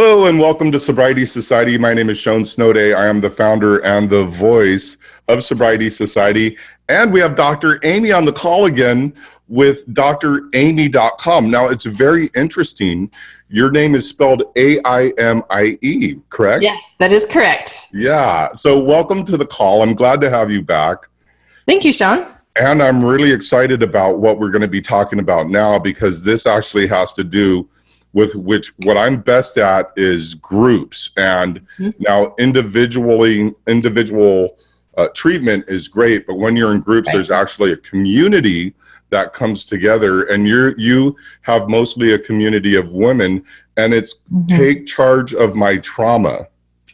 Hello and welcome to Sobriety Society. My name is Sean Snowday. I am the founder and the voice of Sobriety Society. And we have Dr. Aimie on the call again with DrAimie.com. Now, it's very interesting. Your name is spelled A-I-M-I-E, correct? Yes, that is correct. Yeah. So welcome to the call. I'm glad to have you back. Thank you, Sean. And I'm really excited about what we're going to be talking about now, because this actually has to do with what I'm best at is groups. And now individual treatment is great, but when you're in groups, there's actually a community that comes together, and you have mostly a community of women, and it's Take Charge of My Trauma.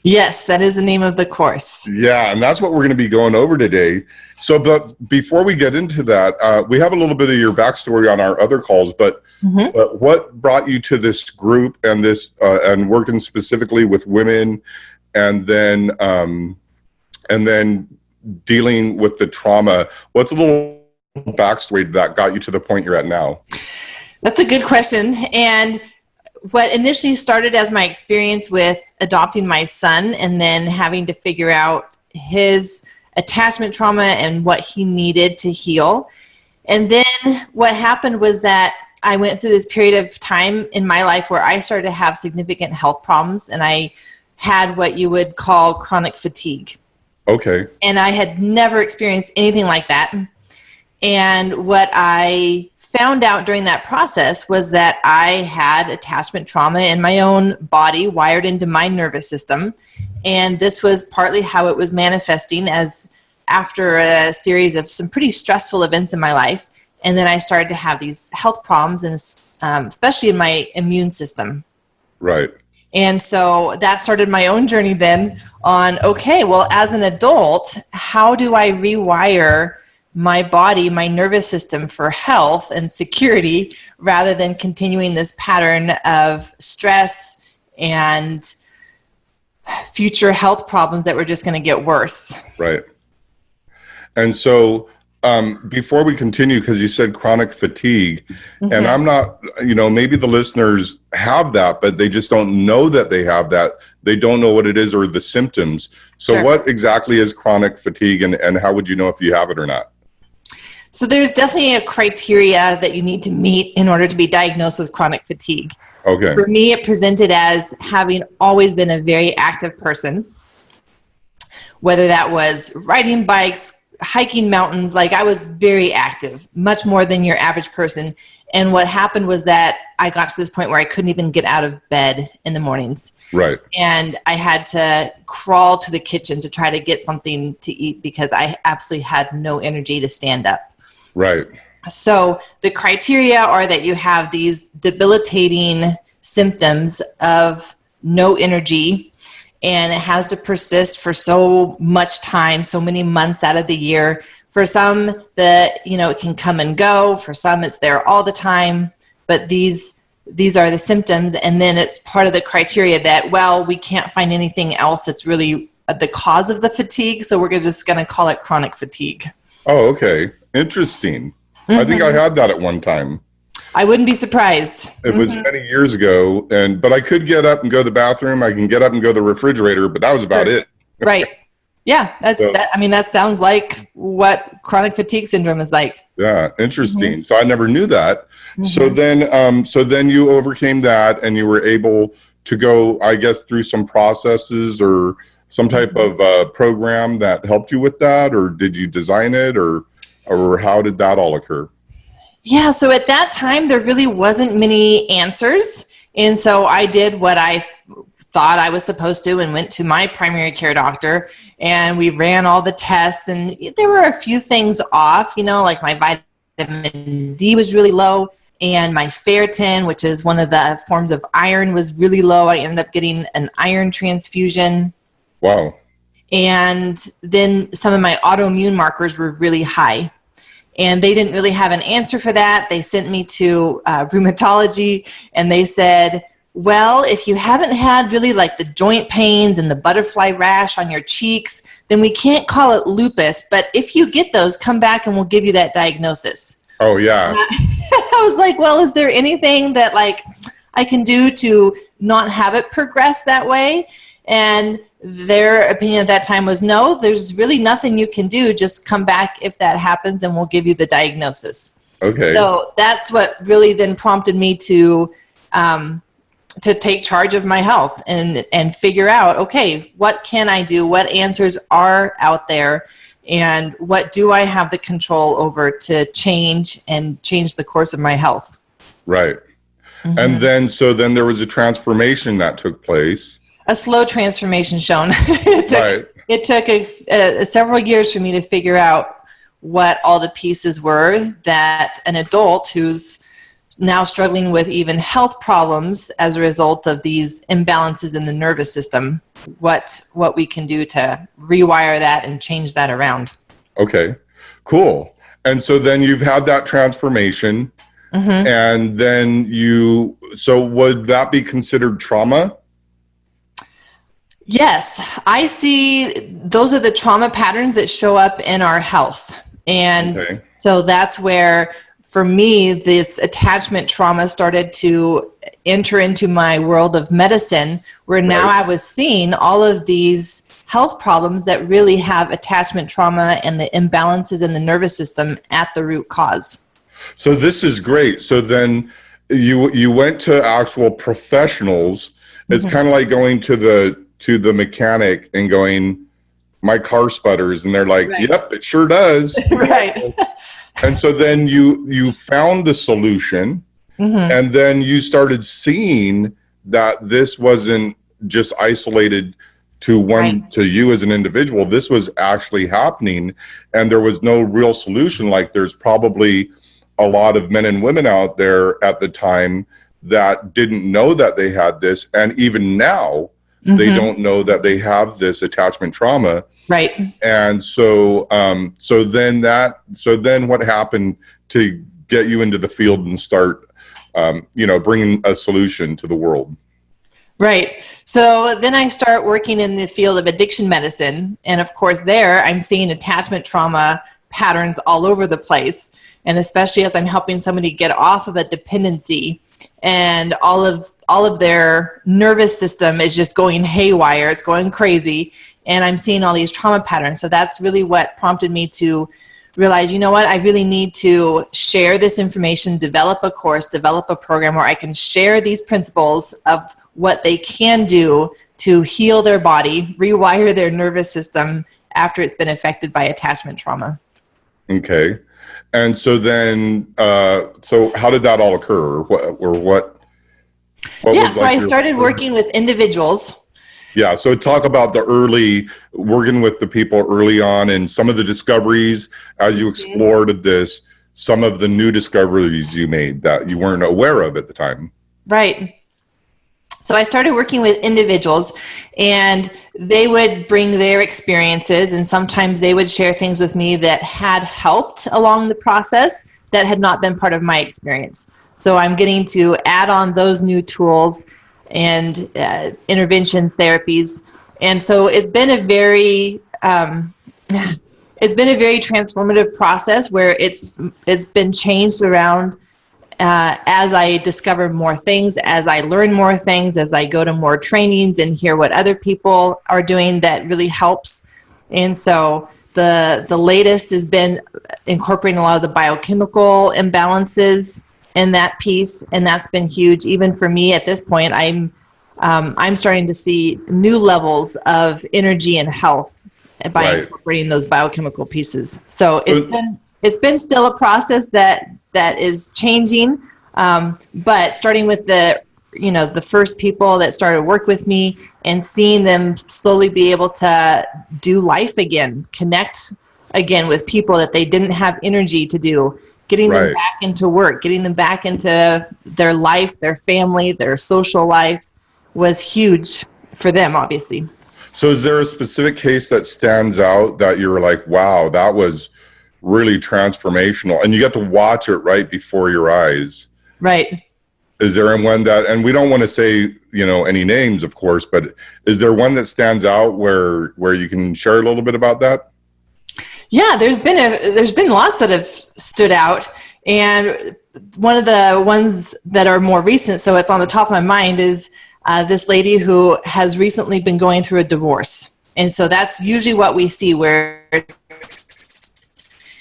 Yes, that is the name of the course. Yeah, and that's what we're going to be going over today. So, but before we get into that, we have a little bit of your backstory on our other calls, but what brought you to this group and this and working specifically with women, and then dealing with the trauma? What's a little backstory that got you to the point you're at now? That's a good question. And what initially started as my experience with adopting my son and then having to figure out his attachment trauma and what he needed to heal. And then what happened was that I went through this period of time in my life where I started to have significant health problems, and I had what you would call chronic fatigue. Okay. And I had never experienced anything like that. And what I found out during that process was that I had attachment trauma in my own body wired into my nervous system. And this was partly how it was manifesting as after a series of some pretty stressful events in my life. And then I started to have these health problems, and especially in my immune system. Right. And so that started my own journey then on, okay, well, as an adult, how do I rewire my body, my nervous system for health and security, rather than continuing this pattern of stress and future health problems that were just going to get worse. Right. And so before we continue, because you said chronic fatigue, and I'm not, maybe the listeners have that, but they just don't know that they have that. They don't know what it is or the symptoms. So what exactly is chronic fatigue, and how would you know if you have it or not? So there's definitely a criteria that you need to meet in order to be diagnosed with chronic fatigue. Okay. For me, it presented as having always been a very active person, whether that was riding bikes, hiking mountains. Like, I was very active, much more than your average person. And what happened was that I got to this point where I couldn't even get out of bed in the mornings. Right. And I had to crawl to the kitchen to try to get something to eat because I absolutely had no energy to stand up. Right. So the criteria are that you have these debilitating symptoms of no energy, and it has to persist for so much time, so many months out of the year. For some, it can come and go. For some, it's there all the time. But these are the symptoms, and then it's part of the criteria that, well, we can't find anything else that's really the cause of the fatigue, so we're just going to call it chronic fatigue. Oh, okay. Interesting. I think I had that at one time. I wouldn't be surprised. It was many years ago, but I could get up and go to the bathroom. I can get up and go to the refrigerator, but that was about it. Right. Yeah. That sounds like what chronic fatigue syndrome is like. Yeah. Interesting. So I never knew that. So then you overcame that, and you were able to go, I guess, through some processes or some type of program that helped you with that, or did you design it, or how did that all occur? Yeah, so at that time, there really wasn't many answers. And so I did what I thought I was supposed to and went to my primary care doctor, and we ran all the tests, and there were a few things off, like my vitamin D was really low, and my ferritin, which is one of the forms of iron, was really low. I ended up getting an iron transfusion. Wow. And then some of my autoimmune markers were really high. And they didn't really have an answer for that. They sent me to rheumatology, and they said, well, if you haven't had really like the joint pains and the butterfly rash on your cheeks, then we can't call it lupus. But if you get those, come back and we'll give you that diagnosis. Oh, yeah. I was like, well, is there anything that, like, I can do to not have it progress that way? And their opinion at that time was, no, there's really nothing you can do. Just come back if that happens and we'll give you the diagnosis. Okay. So that's what really then prompted me to take charge of my health and figure out, okay, what can I do? What answers are out there? And what do I have the control over to change the course of my health? Right. Mm-hmm. And then there was a transformation that took place. A slow transformation, Sean. It took several years for me to figure out what all the pieces were that an adult who's now struggling with even health problems as a result of these imbalances in the nervous system, what we can do to rewire that and change that around. Okay, cool. And so then you've had that transformation, and then so would that be considered trauma? Yes, I see those are the trauma patterns that show up in our health. And so that's where, for me, this attachment trauma started to enter into my world of medicine, where now I was seeing all of these health problems that really have attachment trauma and the imbalances in the nervous system at the root cause. So this is great. So then you went to actual professionals. It's kind of like going to the mechanic and going, my car sputters, and they're like, yep, it sure does. Right. And so then you found the solution, and then you started seeing that this wasn't just isolated to to you as an individual. This was actually happening, and there was no real solution. Like, there's probably a lot of men and women out there at the time that didn't know that they had this, and even now they don't know that they have this attachment trauma. Right. And so then what happened to get you into the field and start bringing a solution to the world? Right. So then I start working in the field of addiction medicine. And of course there I'm seeing attachment trauma patterns all over the place. And especially as I'm helping somebody get off of a dependency, and all of their nervous system is just going haywire, it's going crazy, and I'm seeing all these trauma patterns. So that's really what prompted me to realize, you know what, I really need to share this information, develop a course, develop a program where I can share these principles of what they can do to heal their body, rewire their nervous system after it's been affected by attachment trauma. Okay. And so then, so how did that all occur? What so I started working with individuals. Yeah. So talk about working with the people early on, and some of the discoveries as you explored this, some of the new discoveries you made that you weren't aware of at the time. Right. So I started working with individuals, and they would bring their experiences, and sometimes they would share things with me that had helped along the process that had not been part of my experience. So I'm getting to add on those new tools and interventions, therapies. And so it's been a very transformative process where it's been changed around as I discover more things, as I learn more things, as I go to more trainings and hear what other people are doing that really helps. And so the latest has been incorporating a lot of the biochemical imbalances in that piece, and that's been huge. Even for me at this point, I'm starting to see new levels of energy and health by incorporating those biochemical pieces. So it's been still a process that is changing, but starting with the first people that started work with me and seeing them slowly be able to do life again, connect again with people that they didn't have energy to do, getting them back into work, getting them back into their life, their family, their social life was huge for them, obviously. So is there a specific case that stands out that you're like, wow, that was really transformational, and you got to watch it right before your eyes? Right. Is there one that, and we don't want to say, any names, of course, but is there one that stands out where you can share a little bit about that? Yeah, there's been lots that have stood out, and one of the ones that are more recent, so it's on the top of my mind, is this lady who has recently been going through a divorce. And so that's usually what we see, where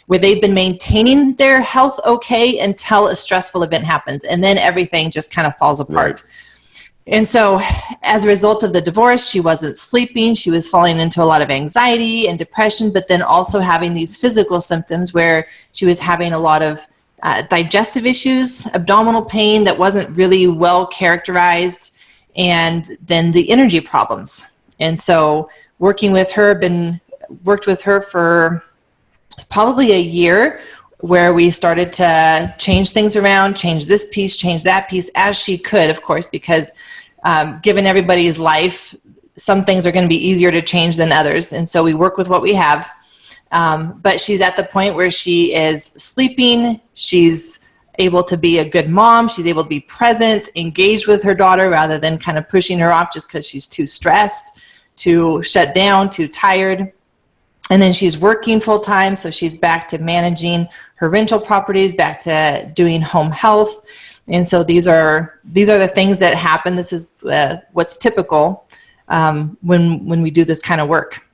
they've been maintaining their health okay until a stressful event happens, and then everything just kind of falls apart. Right. And so as a result of the divorce, she wasn't sleeping, she was falling into a lot of anxiety and depression, but then also having these physical symptoms where she was having a lot of digestive issues, abdominal pain that wasn't really well characterized, and then the energy problems. And so worked with her for probably a year, where we started to change things around, change this piece, change that piece, as she could, of course, because given everybody's life, some things are going to be easier to change than others. And so we work with what we have. But she's at the point where she is sleeping, she's able to be a good mom, she's able to be present, engaged with her daughter, rather than kind of pushing her off just because she's too stressed, too shut down, too tired. And then she's working full time, so she's back to managing her rental properties, back to doing home health. And so these are the things that happen. This is what's typical when we do this kind of work.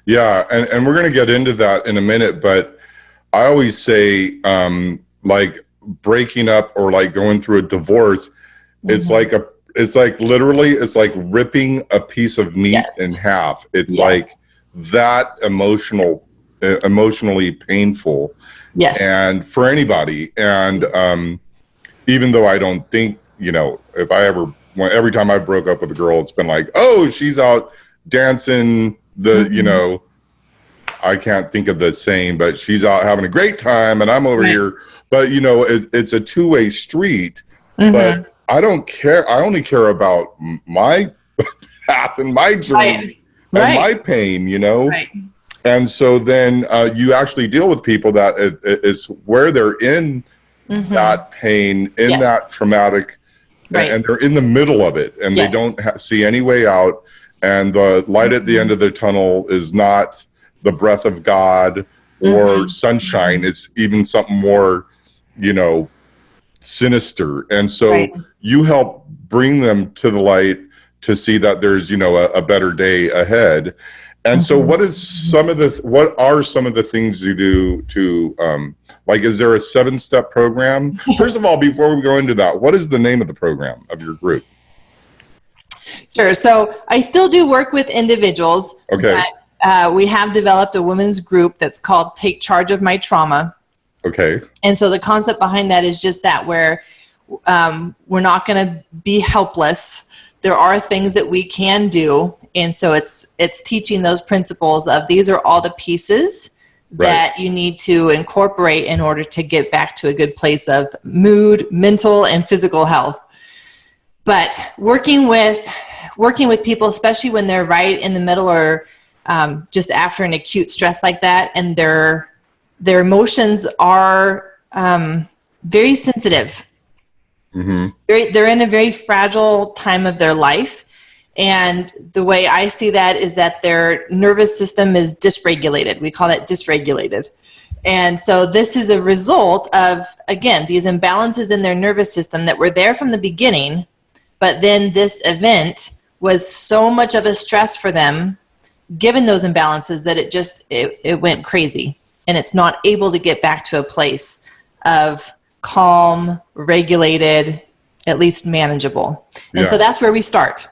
Yeah, and we're going to get into that in a minute, but I always say like breaking up or like going through a divorce, it's like literally ripping a piece of meat in half. It's like that emotionally painful. Yes. And for anybody. And even though I don't think, if every time I broke up with a girl, it's been like, oh, she's out dancing I can't think of the saying, but she's out having a great time and I'm over here. But, it's a two-way street. But I don't care. I only care about my path and my journey and my pain, Right. And so then you actually deal with people that is where they're in that pain, in that traumatic, and they're in the middle of it, and they don't see any way out. And the light at the end of the tunnel is not the breath of God or sunshine. It's even something more, sinister. And so you help bring them to the light to see that there's, a better day ahead. And so what are some of the things you do to, is there a 7-step program? First of all, before we go into that, what is the name of the program of your group? Sure. So I still do work with individuals. Okay. But, we have developed a women's group that's called Take Charge of My Trauma. Okay. And so the concept behind that is just that, where we're not going to be helpless. There are things that we can do. And so it's teaching those principles of these are all the pieces that you need to incorporate in order to get back to a good place of mood, mental, and physical health. But working with people, especially when they're right in the middle or just after an acute stress like that, and their emotions are very sensitive. They're in a very fragile time of their life. And the way I see that is that their nervous system is dysregulated. We call that dysregulated. And so this is a result of, again, these imbalances in their nervous system that were there from the beginning, but then this event was so much of a stress for them, given those imbalances, that it went crazy. And it's not able to get back to a place of calm, regulated, at least manageable. And so that's where we start.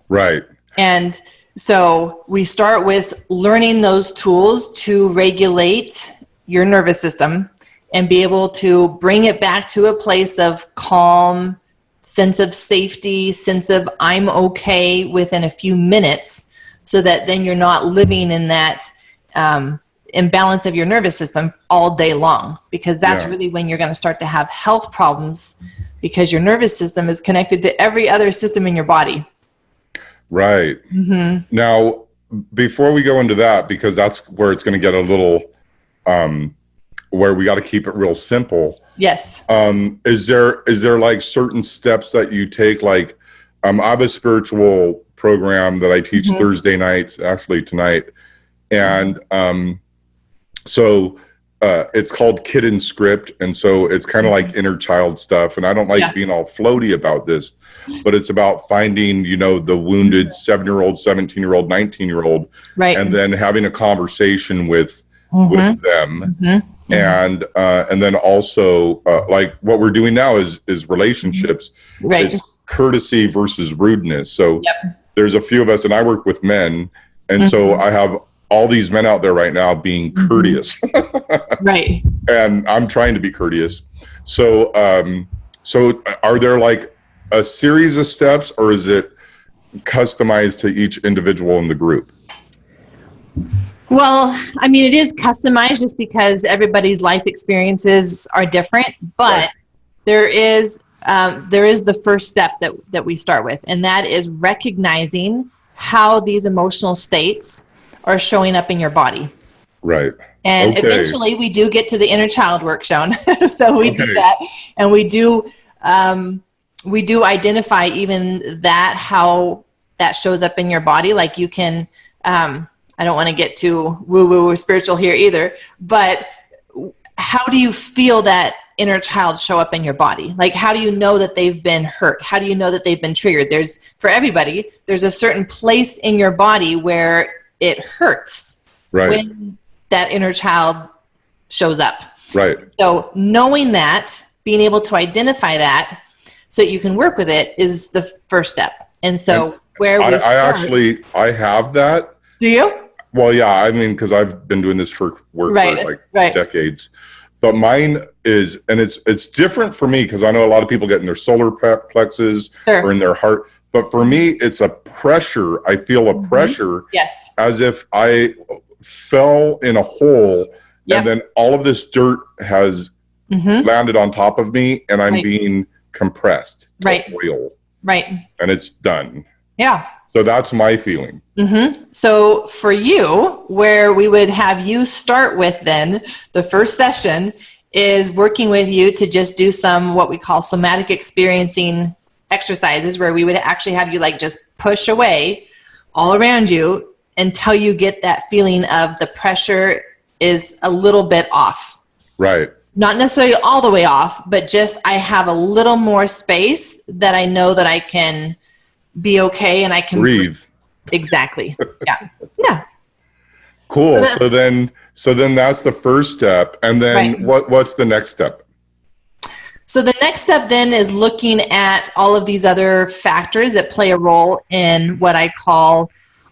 Right. And so we start with learning those tools to regulate your nervous system and be able to bring it back to a place of calm, sense of safety, sense of I'm okay within a few minutes, so that then you're not living in that imbalance of your nervous system all day long, because that's really when you're going to start to have health problems, because your nervous system is connected to every other system in your body. Right. Now, before we go into that, because that's where it's going to get a little, where we got to keep it real simple. Yes. Is there like certain steps that you take? Like, I have a spiritual program that I teach Thursday nights, actually tonight. And, so it's called Kid Script, and so it's kind of like inner child stuff. And I don't like being all floaty about this, but it's about finding, the wounded 7-year-old, 17-year-old, 19-year-old, and then having a conversation with them, and then also like what we're doing now is relationships. It's courtesy versus rudeness. So there's a few of us, and I work with men, and so I have all these men out there right now being courteous. And I'm trying to be courteous. So, so are there like a series of steps, or is it customized to each individual in the group? Well, I mean, it is customized just because everybody's life experiences are different, but there is the first step that we start with, and that is recognizing how these emotional states are showing up in your body. Right. And eventually we do get to the inner child work, Sean. So we do that, and we do identify even that, how that shows up in your body. Like you can, I don't want to get too woo-woo or spiritual here either, but how do you feel that inner child show up in your body? Like, how do you know that they've been hurt? How do you know that they've been triggered? For everybody, there's a certain place in your body where it hurts when that inner child shows up. Right. So knowing that, being able to identify that so that you can work with it is the first step. And so I have that. Do you? Well, yeah, I mean, because I've been doing this for work for like decades. But mine is, and it's different for me because I know a lot of people get in their solar plexus or in their heart. But for me, it's a pressure. I feel a pressure as if I fell in a hole and then all of this dirt has landed on top of me and I'm being compressed to oil. Right. And it's done. Yeah. So that's my feeling. So for you, where we would have you start with then, the first session is working with you to just do some what we call somatic experiencing exercises, where we would actually have you like just push away all around you until you get that feeling of the pressure is a little bit off. Right. Not necessarily all the way off, but just I have a little more space that I know that I can be okay and I can breathe. Exactly. Yeah. Yeah. Cool. So then that's the first step. And then what's the next step? So the next step then is looking at all of these other factors that play a role in what I call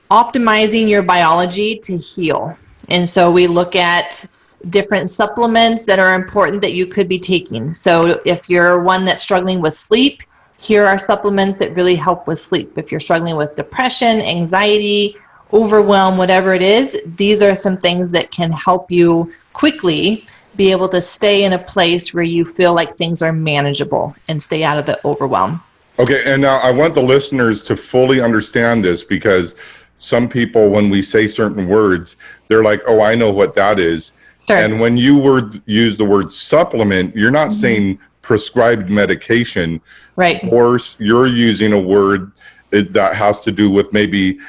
optimizing your biology to heal. And so we look at different supplements that are important that you could be taking. So if you're one that's struggling with sleep, here are supplements that really help with sleep. If you're struggling with depression, anxiety, overwhelm, whatever it is, these are some things that can help you quickly be able to stay in a place where you feel like things are manageable and stay out of the overwhelm. Okay, and now I want the listeners to fully understand this, because some people, when we say certain words, they're like, oh, I know what that is. Sure. And when you use the word supplement, you're not saying prescribed medication. Right. Of course, you're using a word that has to do with maybe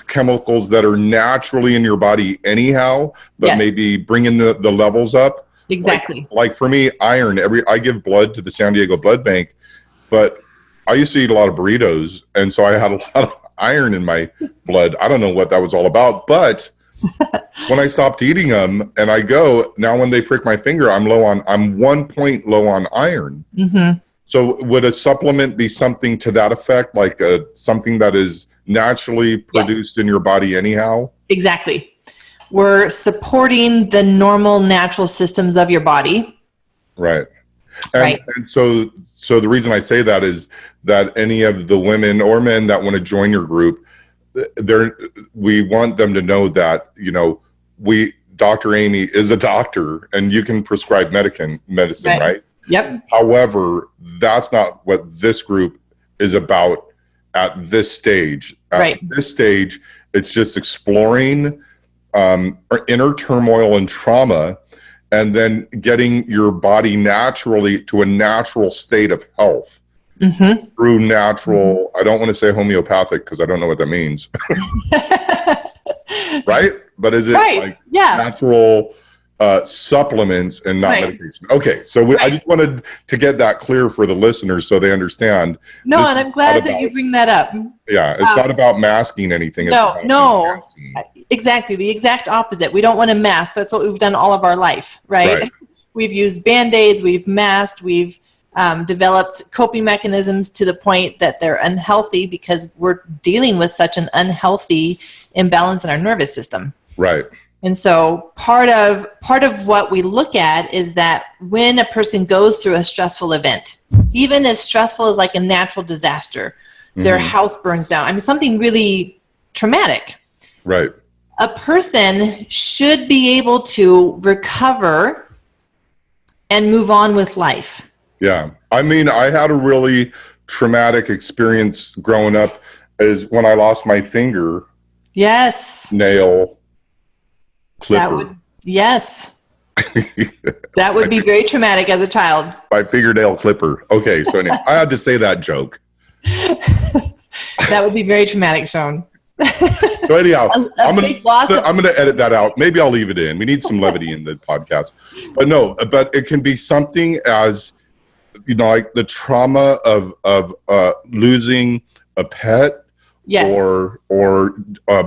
chemicals that are naturally in your body anyhow, but maybe bringing the levels up. Exactly. Like for me, iron. I give blood to the San Diego Blood Bank, but I used to eat a lot of burritos, and so I had a lot of iron in my blood. I don't know what that was all about, but when I stopped eating them and I go, now when they prick my finger, I'm 1 point low on iron. So would a supplement be something to that effect, like something that is naturally produced in your body anyhow? Exactly. We're supporting the normal natural systems of your body. Right. And so the reason I say that is that any of the women or men that want to join your group, we want them to know that, Dr. Aimie is a doctor and you can prescribe medicine, right? Yep. However, that's not what this group is about at this stage. At this stage, it's just exploring inner turmoil and trauma, and then getting your body naturally to a natural state of health through natural, I don't want to say homeopathic because I don't know what that means. Right? But is it like natural supplements and not Right. medication. Okay, so I just wanted to get that clear for the listeners so they understand. No, This and is I'm glad not that about- you bring that up. Yeah, it's not about masking anything. It's No, about no, enhancing. exactly. The exact opposite. We don't want to mask. That's what we've done all of our life, right? Right. We've used Band-Aids, we've masked, we've developed coping mechanisms to the point that they're unhealthy because we're dealing with such an unhealthy imbalance in our nervous system. Right. And so part of what we look at is that when a person goes through a stressful event, even as stressful as like a natural disaster, their house burns down. I mean, something really traumatic. Right. A person should be able to recover and move on with life. Yeah. I mean, I had a really traumatic experience growing up is when I lost my finger Yes. nail clipper. Yes. That would be very traumatic as a child. My fingernail clipper. Okay, so anyway, I had to say that joke. That would be very traumatic, Sean. So anyhow, I'm big loss of- gonna edit that out. Maybe I'll leave it in. We need some levity in the podcast. But no, but it can be something as, you know, like the trauma of losing a pet. Yes. Or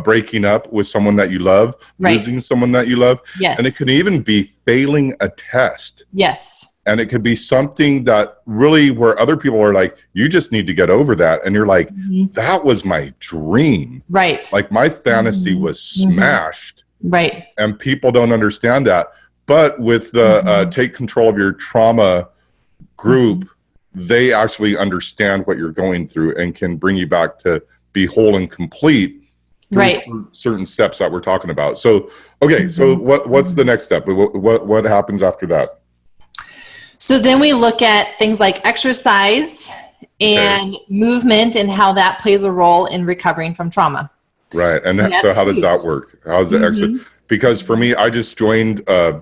breaking up with someone that you love, Right. losing someone that you love. Yes. And it could even be failing a test. Yes. And it could be something that really where other people are like, you just need to get over that. And you're like, that was my dream. Right. Like my fantasy was smashed. Right. And people don't understand that. But with the Take Control of Your Trauma group, they actually understand what you're going through and can bring you back to be whole and complete through Right. certain steps that we're talking about. So, okay, so what's the next step? What happens after that? So then we look at things like exercise and movement and how that plays a role in recovering from trauma. Right. And And so that's how does huge. that work? How's the exercise? Because for me, I just joined, I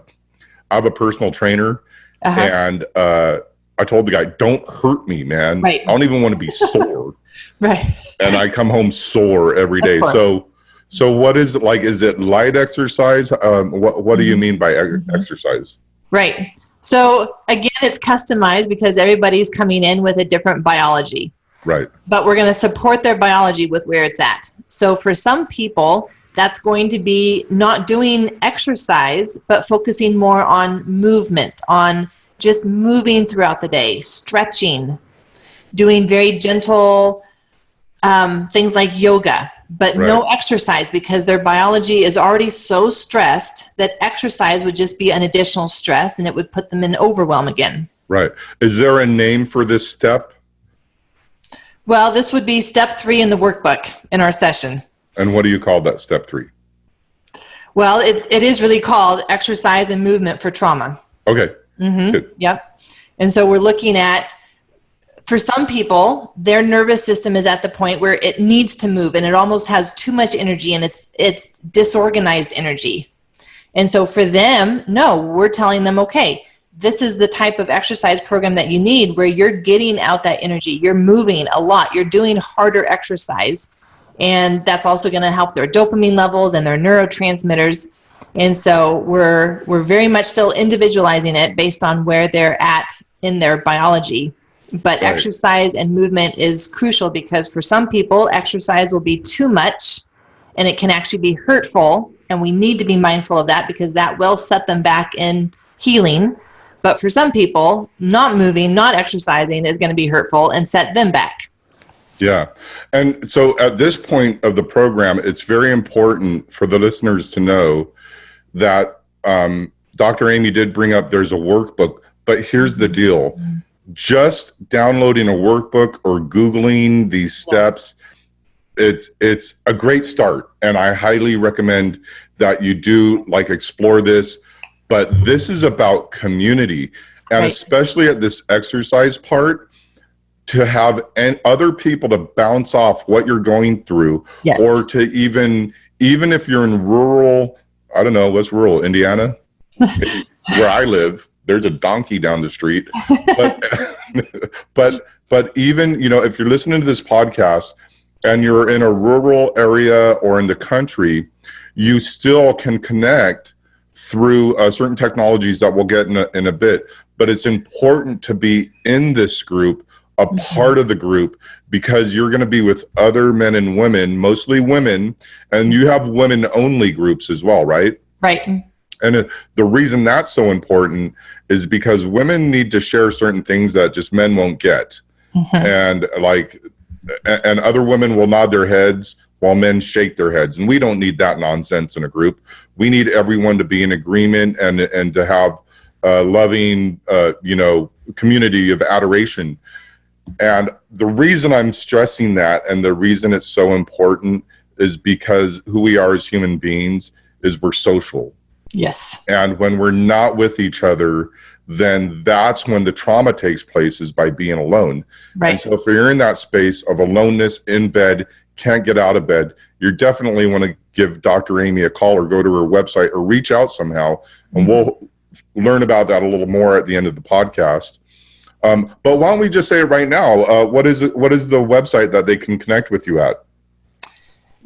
have a personal trainer and I told the guy, don't hurt me, man. Right. I don't even want to be sore. Right. And I come home sore every day. course. So what is it like? Is it light exercise? What do you mean by exercise? Right. So again, it's customized because everybody's coming in with a different biology, Right. but we're going to support their biology with where it's at. So for some people, that's going to be not doing exercise, but focusing more on movement, on just moving throughout the day, stretching, doing very gentle things like yoga, but no exercise because their biology is already so stressed that exercise would just be an additional stress and it would put them in overwhelm again. Right. Is there a name for this step? Well, this would be step 3 in the workbook in our session. And what do you call that step 3? Well, it is really called exercise and movement for trauma. Okay. Good. Yep. And so we're looking at, for some people, their nervous system is at the point where it needs to move and it almost has too much energy and it's disorganized energy. And so for them, no, we're telling them, okay, this is the type of exercise program that you need where you're getting out that energy. You're moving a lot. You're doing harder exercise. And that's also going to help their dopamine levels and their neurotransmitters. And so we're very much still individualizing it based on where they're at in their biology. But exercise and movement is crucial because for some people, exercise will be too much and it can actually be hurtful. And we need to be mindful of that because that will set them back in healing. But for some people, not moving, not exercising is going to be hurtful and set them back. Yeah. And so at this point of the program, it's very important for the listeners to know that Dr. Aimie did bring up there's a workbook, but here's the deal. Just downloading a workbook or Googling these steps, it's a great start. And I highly recommend that you do explore this. But this is about community. And especially at this exercise part, to have other people to bounce off what you're going through, or to even if you're in rural, I don't know, what's rural, Indiana? Where I live, there's a donkey down the street. But even, if you're listening to this podcast and you're in a rural area or in the country, you still can connect through certain technologies that we'll get in a bit. But it's important to be in this group, a part of the group, because you're going to be with other men and women, mostly women, and you have women only groups as well, right? Right. And the reason that's so important is because women need to share certain things that just men won't get. And and other women will nod their heads while men shake their heads. And we don't need that nonsense in a group. We need everyone to be in agreement and to have a loving, community of adoration. And the reason I'm stressing that, and the reason it's so important, is because who we are as human beings is we're social. Yes. And when we're not with each other, then that's when the trauma takes place, is by being alone. Right. And so if you're in that space of aloneness, in bed, can't get out of bed, you definitely want to give Dr. Aimie a call, or go to her website, or reach out somehow. And we'll learn about that a little more at the end of the podcast. But why don't we just say it right now? What is the website that they can connect with you at?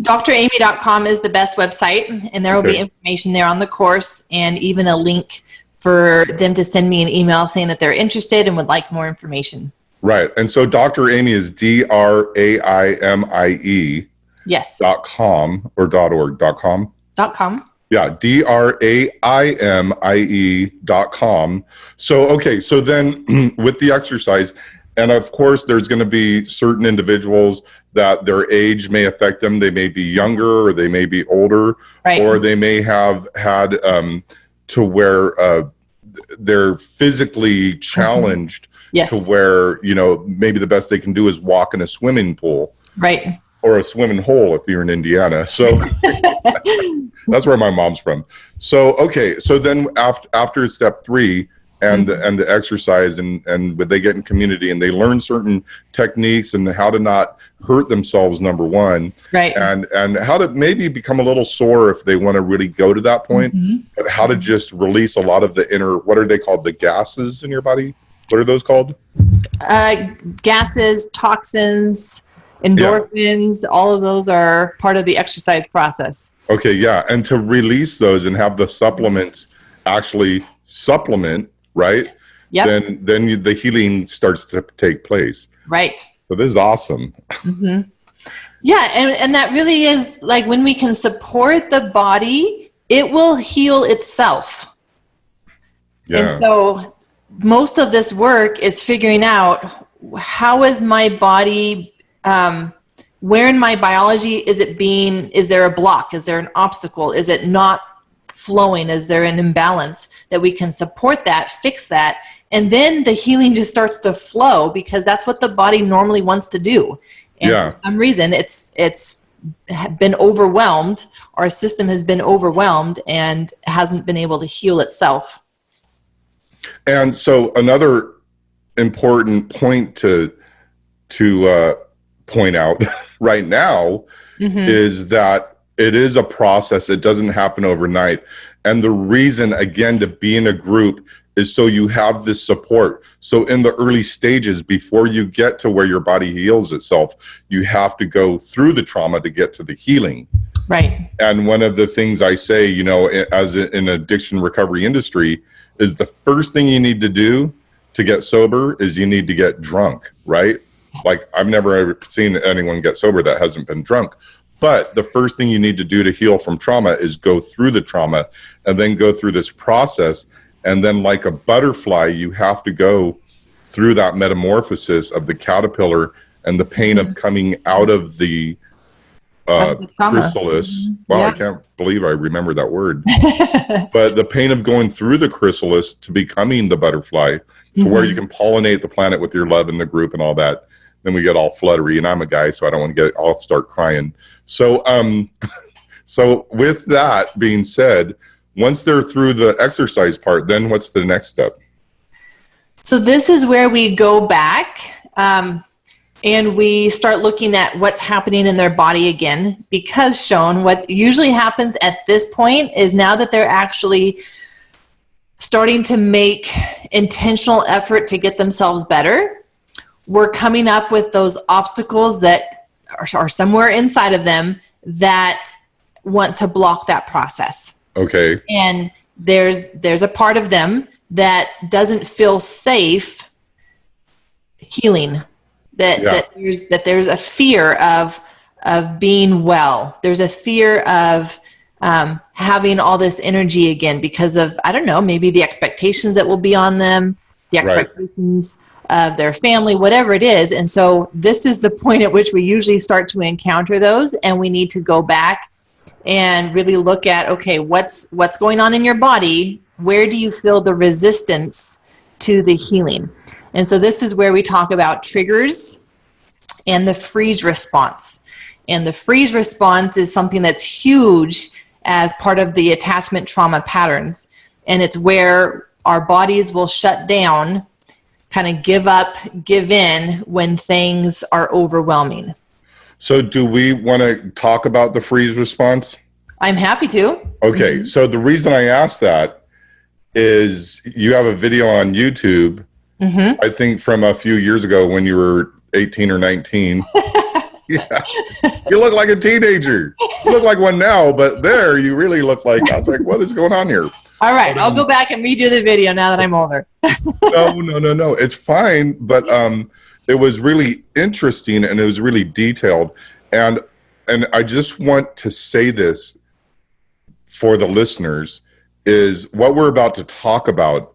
DrAimie.com is the best website, and there will be information there on the course, and even a link for them to send me an email saying that they're interested and would like more information. Right. And so Dr. Aimie is DrAimie. Yes. .com or .org. .com. .com. Yeah, DrAimie.com. So then with the exercise, and of course there's going to be certain individuals that their age may affect them. They may be younger, or they may be older, right, or they may have had to where they're physically challenged, yes, to where, maybe the best they can do is walk in a swimming pool. Right. Or a swimming hole if you're in Indiana. So that's where my mom's from. So, so then after step 3 and the exercise, and when they get in community and they learn certain techniques and how to not hurt themselves, number one, right, and how to maybe become a little sore if they want to really go to that point, but how to just release a lot of the inner, what are they called, the gases in your body? What are those called? Gases, toxins, endorphins, all of those are part of the exercise process. Okay, yeah, and to release those and have the supplements actually supplement, right? Yep. Then the healing starts to take place. Right. So this is awesome. Yeah, and that really is, like, when we can support the body, it will heal itself. Yeah. And so most of this work is figuring out, how is my body, where in my biology is there a block? Is there an obstacle? Is it not flowing? Is there an imbalance that we can support that, fix that? And then the healing just starts to flow, because that's what the body normally wants to do. And for some reason, it's been overwhelmed. Our system has been overwhelmed and hasn't been able to heal itself. And so another important point to point out right now is that it is a process. It doesn't happen overnight. And the reason, again, to be in a group is so you have this support. So in the early stages, before you get to where your body heals itself, you have to go through the trauma to get to the healing. Right. And one of the things I say, as in addiction recovery industry, is the first thing you need to do to get sober is you need to get drunk, right? Like, I've never ever seen anyone get sober that hasn't been drunk. But the first thing you need to do to heal from trauma is go through the trauma, and then go through this process. And then, like a butterfly, you have to go through that metamorphosis of the caterpillar and the pain of coming out of the chrysalis. Wow, I can't believe I remember that word. But the pain of going through the chrysalis to becoming the butterfly, to where you can pollinate the planet with your love in the group and all that. Then we get all fluttery, and I'm a guy, so I don't want to I'll start crying. So, so with that being said, once they're through the exercise part, then what's the next step? So this is where we go back and we start looking at what's happening in their body again, because, Sean, what usually happens at this point is, now that they're actually starting to make intentional effort to get themselves better, we're coming up with those obstacles that are somewhere inside of them that want to block that process. Okay. And there's a part of them that doesn't feel safe healing, that there's a fear of being well. There's a fear of having all this energy again because of, I don't know, maybe the expectations that will be on them, the expectations of their family, whatever it is. And so this is the point at which we usually start to encounter those, and we need to go back and really look at, okay, what's going on in your body? Where do you feel the resistance to the healing? And so this is where we talk about triggers and the freeze response. And the freeze response is something that's huge as part of the attachment trauma patterns. And it's where our bodies will shut down, kind of give up, give in when things are overwhelming. So do we want to talk about the freeze response? I'm happy to. Okay. So the reason I asked that is you have a video on YouTube, I think from a few years ago when you were 18 or 19. Yeah. You look like a teenager. You look like one now, but there you really look like, I was like, what is going on here? All right. I'll go back and redo the video now that I'm older. No. It's fine. But it was really interesting and it was really detailed. And I just want to say this for the listeners is what we're about to talk about.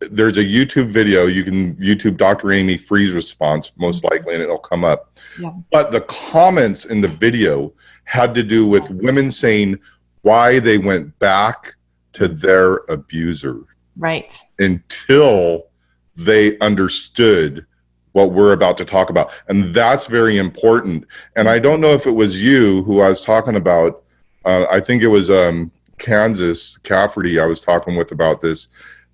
There's a YouTube video. You can YouTube DrAimie freeze response, most likely, and it'll come up. Yeah. But the comments in the video had to do with women saying why they went back to their abuser. Right. Until they understood what we're about to talk about. And that's very important. And I don't know if it was you who I was talking about. I think it was Kansas Cafferty I was talking with about this,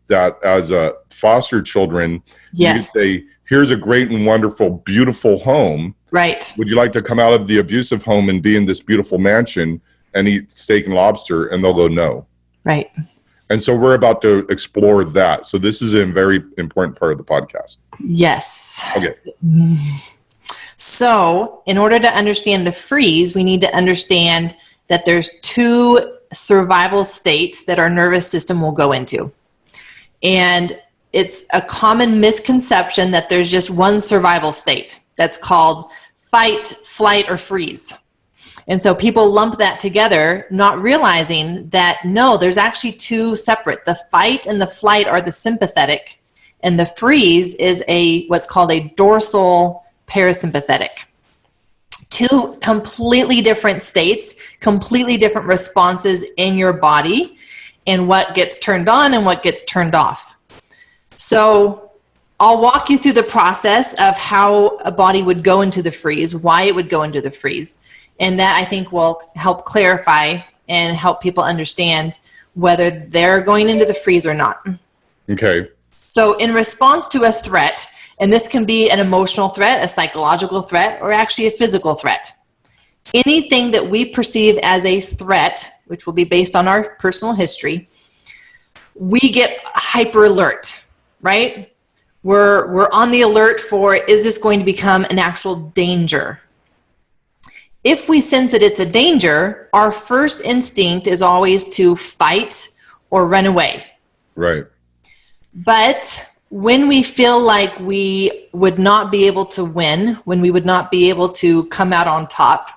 that as foster children, you say, here's a great and wonderful, beautiful home. Right. Would you like to come out of the abusive home and be in this beautiful mansion and eat steak and lobster? And they'll go, no. Right. And so we're about to explore that. So this is a very important part of the podcast. Yes. Okay. So in order to understand the freeze, we need to understand that there's two survival states that our nervous system will go into. And it's a common misconception that there's just one survival state that's called fight, flight, or freeze. And so people lump that together, not realizing that no, there's actually two separate. The fight and the flight are the sympathetic, and the freeze is what's called a dorsal parasympathetic. Two completely different states, completely different responses in your body, and what gets turned on and what gets turned off. So I'll walk you through the process of how a body would go into the freeze, why it would go into the freeze. And that I think will help clarify and help people understand whether they're going into the freeze or not. Okay. So in response to a threat, and this can be an emotional threat, a psychological threat, or actually a physical threat. Anything that we perceive as a threat, which will be based on our personal history, we get hyper alert, right? We're on the alert for, is this going to become an actual danger? If we sense that it's a danger, our first instinct is always to fight or run away. Right. But when we feel like we would not be able to win, when we would not be able to come out on top,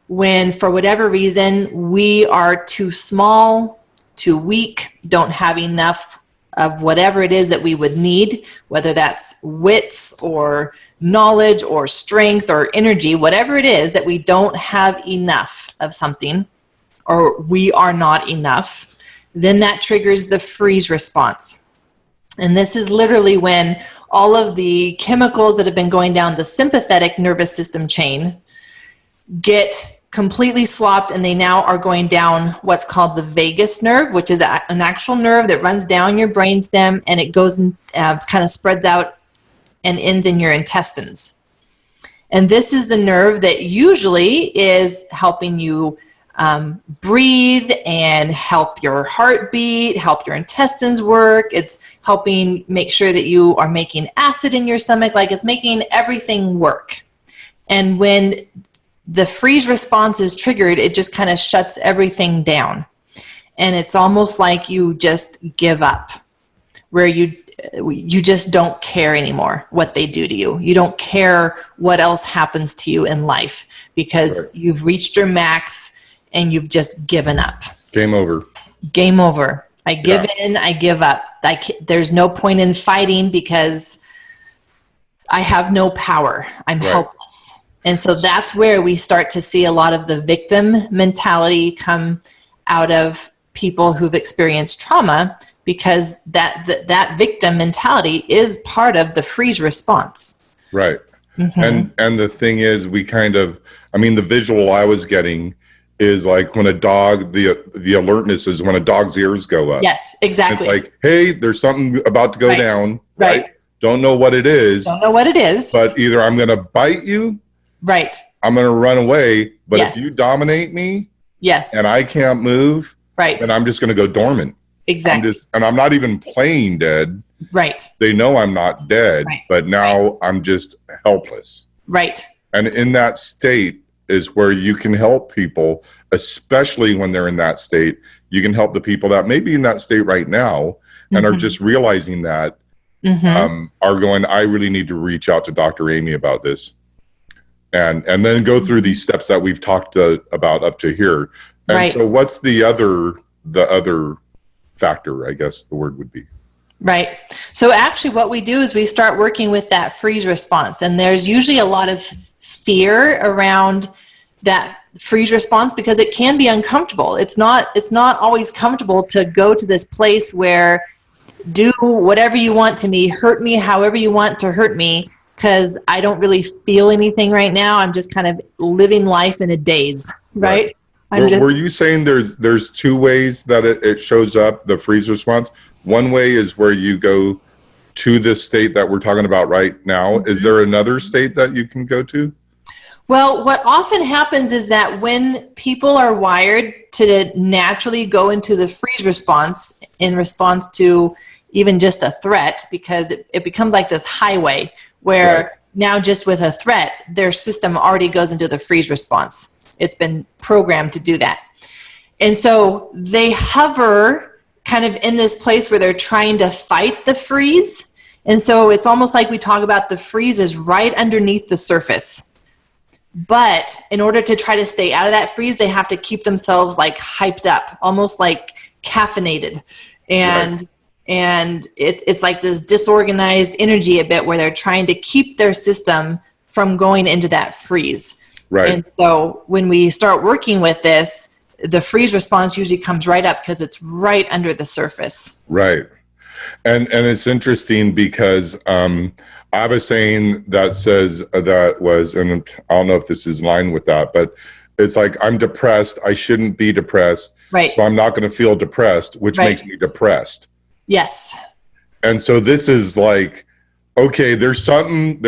when for whatever reason we are too small, too weak, don't have enough of whatever it is that we would need, whether that's wits or knowledge or strength or energy, whatever it is that we don't have enough of something, or we are not enough, then that triggers the freeze response. And this is literally when all of the chemicals that have been going down the sympathetic nervous system chain get completely swapped, and they now are going down what's called the vagus nerve, which is an actual nerve that runs down your brainstem, and it goes and kind of spreads out and ends in your intestines. And this is the nerve that usually is helping you breathe and help your heartbeat, help your intestines work. It's helping make sure that you are making acid in your stomach, like it's making everything work. And when the freeze response is triggered, it just kind of shuts everything down. and it's almost like you just give up, where you just don't care anymore what they do to you. You don't care what else happens to you in life, because you've reached your max and you've just given up. Game over. Game over. I give in, I give up. There's no point in fighting because I have no power. I'm helpless. And so that's where we start to see a lot of the victim mentality come out of people who've experienced trauma, because that victim mentality is part of the freeze response. Right. And the thing is, we kind of, I mean, the visual I was getting is like when a dog, the alertness is when a dog's ears go up. Yes, exactly. It's like, hey, there's something about to go down. Right. Don't know what it is. Don't know what it is. But either I'm going to bite you. Right. I'm going to run away. But if you dominate me. Yes. And I can't move. Right. Then I'm just going to go dormant. Exactly. And I'm not even playing dead. Right. They know I'm not dead. Right. But now I'm just helpless. Right. And in that state is where you can help people, especially when they're in that state. You can help the people that may be in that state right now and are just realizing that, are going, I really need to reach out to Dr. Aimie about this. And then go through these steps that we've talked about up to here. And so what's the other factor, I guess the word would be? Right. So actually what we do is we start working with that freeze response. And there's usually a lot of fear around that freeze response because it can be uncomfortable. It's not always comfortable to go to this place where do whatever you want to me, hurt me however you want to hurt me, because I don't really feel anything right now. I'm just kind of living life in a daze, right? Were you saying there's two ways that it shows up, the freeze response? One way is where you go to this state that we're talking about right now. Is there another state that you can go to? Well, what often happens is that when people are wired to naturally go into the freeze response in response to even just a threat, because it becomes like this highway where now just with a threat, their system already goes into the freeze response. It's been programmed to do that. And so they hover kind of in this place where they're trying to fight the freeze. And so it's almost like we talk about the freeze is right underneath the surface. But in order to try to stay out of that freeze, they have to keep themselves like hyped up, almost like caffeinated. And it's like this disorganized energy a bit where they're trying to keep their system from going into that freeze. Right. And so when we start working with this, the freeze response usually comes right up because it's right under the surface. Right. And it's interesting because I have a saying that says that was, and I don't know if this is in line with that, but it's like, I'm depressed. I shouldn't be depressed. Right. So I'm not going to feel depressed, which makes me depressed. Yes. And so this is like, okay, there's some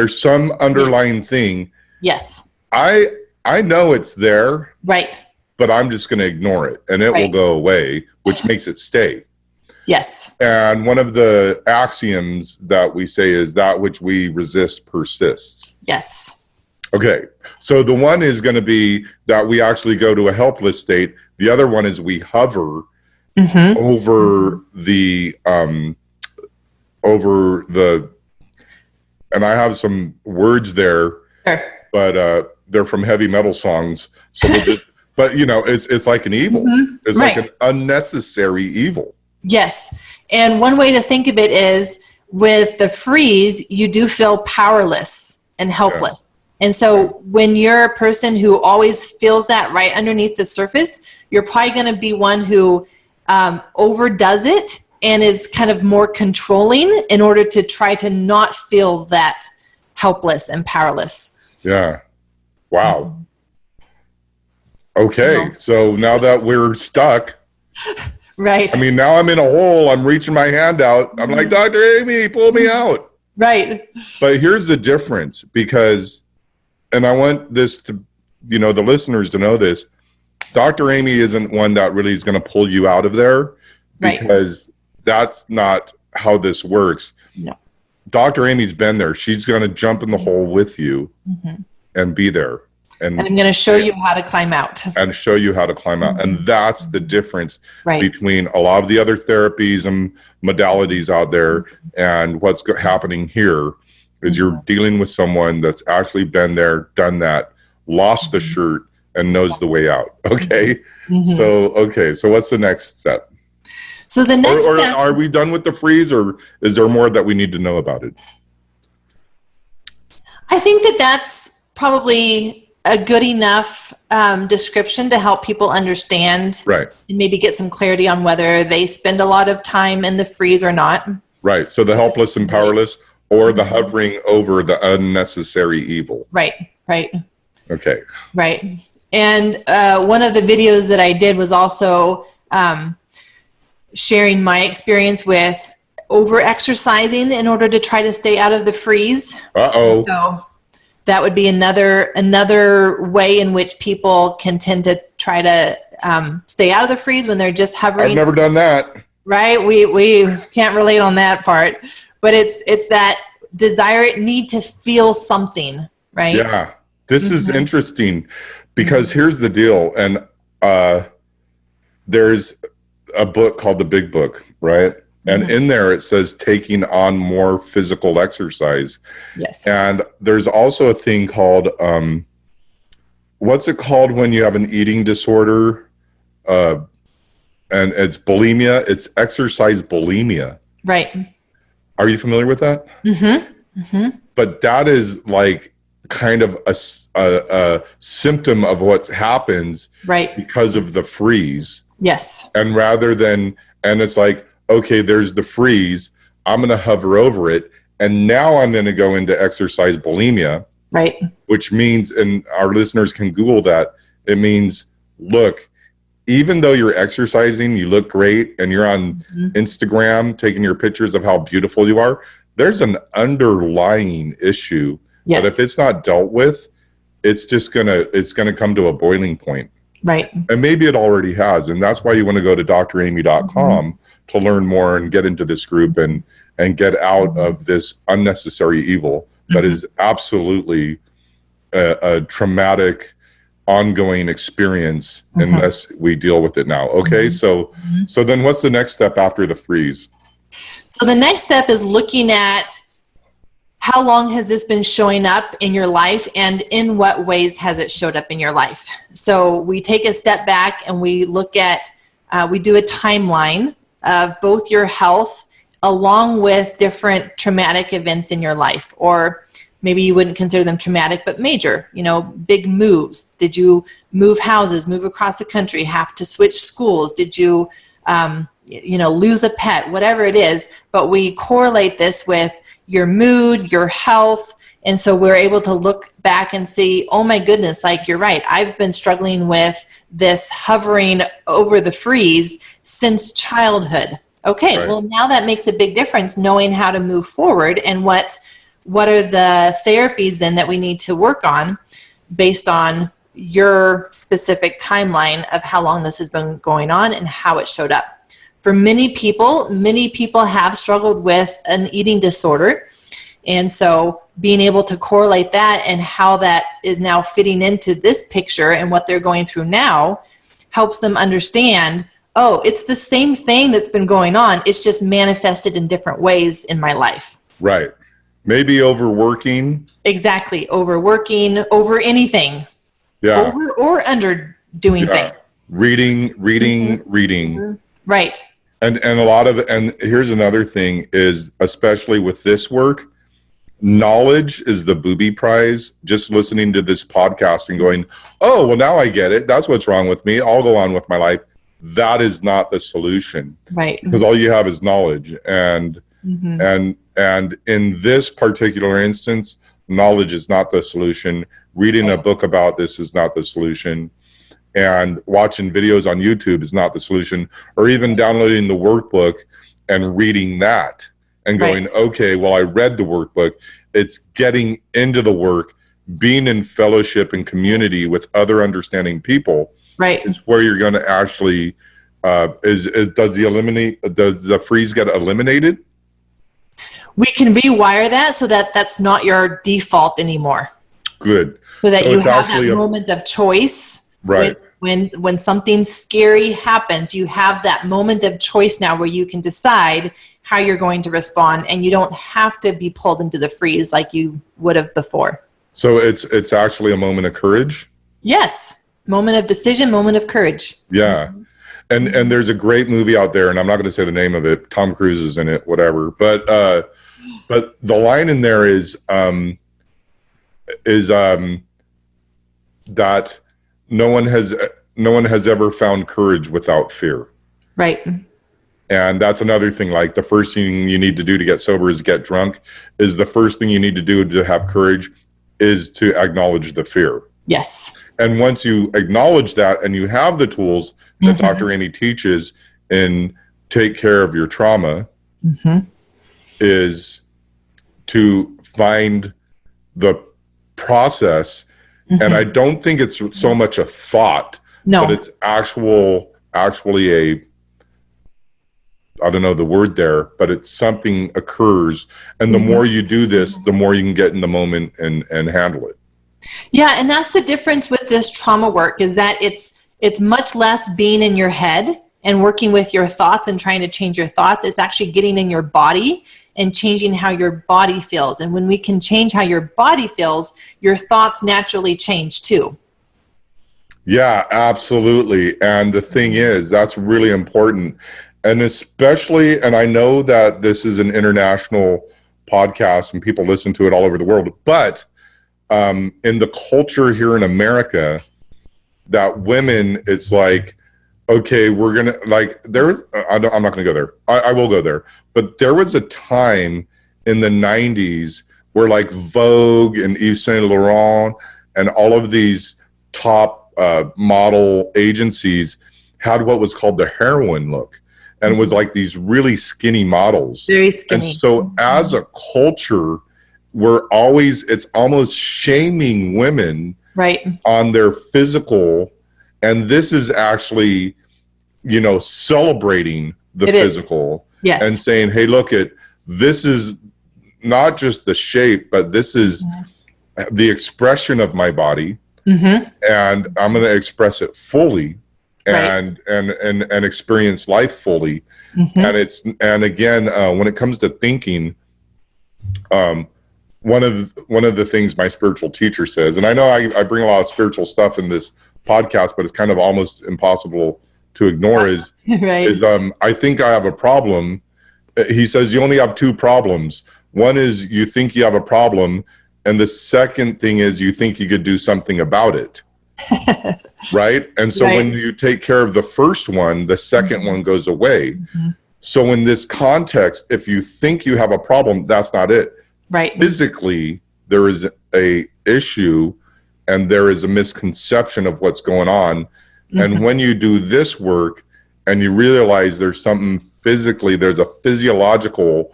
underlying thing. Yes. I know it's there. Right. But I'm just going to ignore it and it will go away, which makes it stay. Yes. And one of the axioms that we say is that which we resist persists. Yes. Okay. So the one is going to be that we actually go to a helpless state. The other one is we hover over the, and I have some words there, but they're from heavy metal songs. So we'll just, but you know, it's like an evil. It's like an unnecessary evil. Yes. And one way to think of it is with the freeze, you do feel powerless and helpless. Yeah. And so when you're a person who always feels that right underneath the surface, you're probably going to be one who overdoes it and is kind of more controlling in order to try to not feel that helpless and powerless. Yeah. Wow. Okay. So now that we're stuck. Right. I mean, now I'm in a hole. I'm reaching my hand out. I'm like, Dr. Aimie, pull me out. Right. But here's the difference because, and I want this to, you know, the listeners to know this, Dr. Aimie isn't one that really is going to pull you out of there because that's not how this works. No. Dr. Amy's been there. She's going to jump in the hole with you and be there. And I'm going to show you how to climb out. And show you how to climb out. And that's the difference between a lot of the other therapies and modalities out there and what's happening here is you're dealing with someone that's actually been there, done that, lost the shirt, and knows the way out. Okay. So what's the next step? So the next step, are we done with the freeze, or is there more that we need to know about it? I think that that's probably a good enough description to help people understand, right, and maybe get some clarity on whether they spend a lot of time in the freeze or not. Right. So the helpless and powerless, or the hovering over the unnecessary evil. Right. Okay. Right. And one of the videos that I did was also sharing my experience with over-exercising in order to try to stay out of the freeze. Uh-oh. So that would be another way in which people can tend to try to stay out of the freeze when they're just hovering. I've never done that. Right? We can't relate on that part. But it's that desire, need to feel something, right? Yeah. This is interesting because here's the deal. And there's a book called The Big Book, right? And in there it says taking on more physical exercise. Yes. And there's also a thing called, what's it called when you have an eating disorder? And it's bulimia. It's exercise bulimia. Right. Are you familiar with that? But that is like kind of a symptom of what happens because of the freeze. Yes. And and it's like, okay, there's the freeze. I'm going to hover over it. And now I'm going to go into exercise bulimia. Right. Which means, and our listeners can Google that, it means, look, even though you're exercising, you look great, and you're on Instagram taking your pictures of how beautiful you are, there's an underlying issue that if it's not dealt with, it's just it's gonna come to a boiling point. Right. And maybe it already has. And that's why you want to go to DrAimie.com to learn more and get into this group and get out of this unnecessary evil that is absolutely a traumatic, ongoing experience unless we deal with it now. Okay. So then what's the next step after the freeze? So the next step is looking at how long has this been showing up in your life, and in what ways has it showed up in your life? So we take a step back and we look at, we do a timeline of both your health along with different traumatic events in your life, or maybe you wouldn't consider them traumatic, but major, big moves. Did you move houses, move across the country, have to switch schools? Did you, lose a pet, whatever it is, but we correlate this with your mood, your health. And so we're able to look back and see, oh my goodness, like you're right. I've been struggling with this hovering over the freeze since childhood. Okay. Right. Well, now that makes a big difference, knowing how to move forward and what are the therapies then that we need to work on based on your specific timeline of how long this has been going on and how it showed up. For many people have struggled with an eating disorder. And so being able to correlate that and how that is now fitting into this picture and what they're going through now helps them understand, oh, it's the same thing that's been going on. It's just manifested in different ways in my life. Right. Maybe overworking. Exactly. Overworking, over anything. Yeah. Over or under doing things. Reading. Right. And a lot of, and here's another thing is, especially with this work, knowledge is the booby prize. Just listening to this podcast and going, oh, well, now I get it. That's what's wrong with me. I'll go on with my life. That is not the solution. Right. Because all you have is knowledge. And in this particular instance, knowledge is not the solution. Reading a book about this is not the solution. And watching videos on YouTube is not the solution, or even downloading the workbook and reading that and going, okay, well, I read the workbook. It's getting into the work, being in fellowship and community with other understanding people. Right. Is where you're going to actually, does the freeze get eliminated? We can rewire that so that that's not your default anymore. Good. So that you it's have that actually moment of choice. Right. When something scary happens, you have that moment of choice now where you can decide how you're going to respond, and you don't have to be pulled into the freeze like you would have before. So it's actually a moment of courage. Yes. Moment of decision, moment of courage. Yeah. And there's a great movie out there, and I'm not going to say the name of it. Tom Cruise is in it, whatever. But the line in there is that no one has ever found courage without fear. Right. And that's another thing. Like, the first thing you need to do to get sober is get drunk. Is the first thing you need to do to have courage is to acknowledge the fear. Yes. And once you acknowledge that and you have the tools that Dr. Aimie teaches in Take Care of Your Trauma, is to find the process. And I don't think it's so much a thought, but it's actually a, I don't know the word there, but it's something occurs. And the more you do this, the more you can get in the moment and handle it. Yeah, and that's the difference with this trauma work, is that it's much less being in your head and working with your thoughts and trying to change your thoughts. It's actually getting in your body and changing how your body feels. And when we can change how your body feels, your thoughts naturally change too. Yeah, absolutely. And the thing is, that's really important. And especially, and I know that this is an international podcast and people listen to it all over the world, but in the culture here in America, that women, it's like, okay, we're going to, like, I'm not going to go there. I will go there. But there was a time in the 90s where, like, Vogue and Yves Saint Laurent and all of these top model agencies had what was called the heroine look. And it was like these really skinny models. Very skinny. And so as a culture, it's almost shaming women on their physical. And this is actually, celebrating the physical. Yes. And saying, hey, look, this is not just the shape, but this is the expression of my body. And I'm going to express it fully and experience life fully. And again, when it comes to thinking, one of the things my spiritual teacher says, and I know I bring a lot of spiritual stuff in this podcast, but it's kind of almost impossible to ignore, is I think I have a problem. He says you only have two problems. One is you think you have a problem, and the second thing is you think you could do something about it. Right? And so when you take care of the first one, the second one goes away. So in this context, if you think you have a problem, that's not it. Right. Physically, there is a issue and there is a misconception of what's going on. And when you do this work and you realize there's something physically, there's a physiological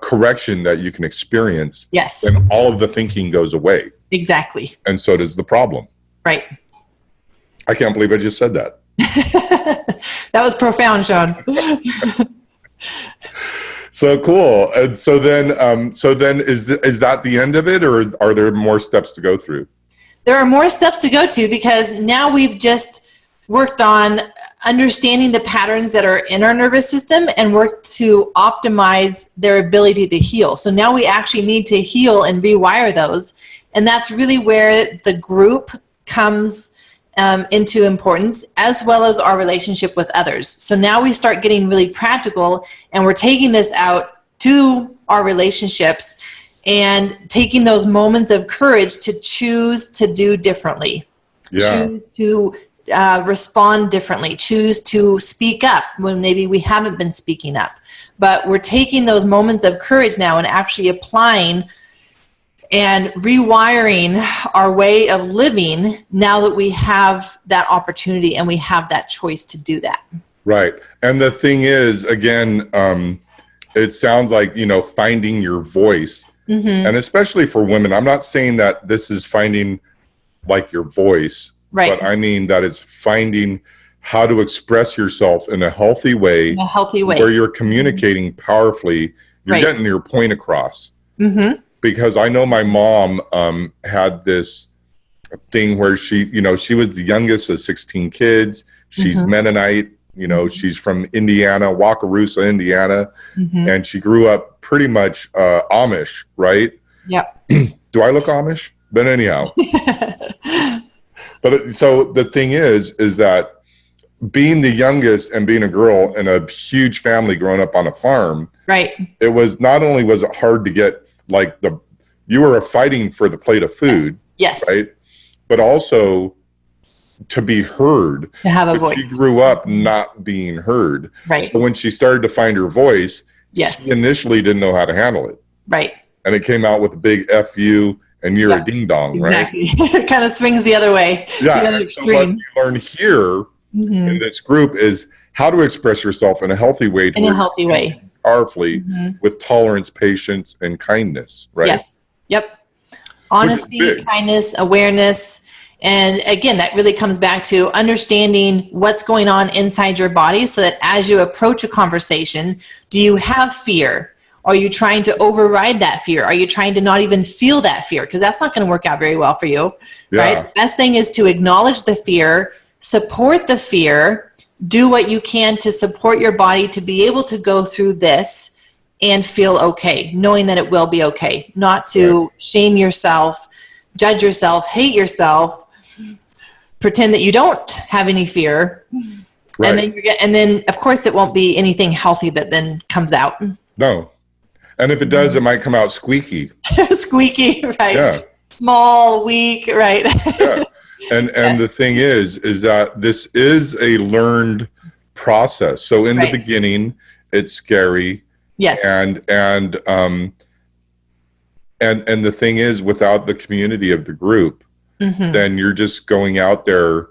correction that you can experience, then all of the thinking goes away. Exactly. And so does the problem. Right. I can't believe I just said that. That was profound, Sean. So cool. And so then is that the end of it, or are there more steps to go through? There are more steps to go to, because now we've just worked on understanding the patterns that are in our nervous system and worked to optimize their ability to heal. So now we actually need to heal and rewire those. And that's really where the group comes into importance, as well as our relationship with others. So now we start getting really practical, and we're taking this out to our relationships and taking those moments of courage to choose to do differently, choose to respond differently, choose to speak up when maybe we haven't been speaking up. But we're taking those moments of courage now and actually applying and rewiring our way of living now that we have that opportunity and we have that choice to do that. Right. And the thing is, again, it sounds like, finding your voice. And especially for women, I'm not saying that this is finding like your voice, but I mean that it's finding how to express yourself in a healthy way, where you're communicating powerfully, you're getting your point across. because I know my mom had this thing where she, you know, she was the youngest of 16 kids. She's Mennonite, you know, she's from Indiana, Wakarusa, Indiana, and she grew up pretty much Amish, right? Yep. Do I look Amish? But anyhow. So the thing is that being the youngest and being a girl in a huge family growing up on a farm, right? It was not only was it hard to get like you were fighting for the plate of food, yes, right? But also to be heard. To have a voice. She grew up not being heard. Right. So when she started to find her voice, yes, she initially didn't know how to handle it. Right. And it came out with a big F you and you're a ding dong, exactly. Right? It kind of swings the other way. Yeah. The other extreme. So what you learn here in this group is how to express yourself in a healthy way. In a healthy way. Powerfully with tolerance, patience, and kindness, right? Yes. Yep. Honesty, kindness, awareness. And again, that really comes back to understanding what's going on inside your body so that as you approach a conversation, do you have fear? Are you trying to override that fear? Are you trying to not even feel that fear? Because that's not going to work out very well for you, right? The best thing is to acknowledge the fear, support the fear, do what you can to support your body to be able to go through this and feel okay, knowing that it will be okay, not to shame yourself, judge yourself, hate yourself, pretend that you don't have any fear. Right. And then of course it won't be anything healthy that then comes out. No. And if it does, it might come out squeaky. Squeaky, right. Yeah. Small, weak, right. Yeah. And the thing is that this is a learned process. So in the beginning, it's scary. Yes. And the thing is, without the community of the group, then you're just going out there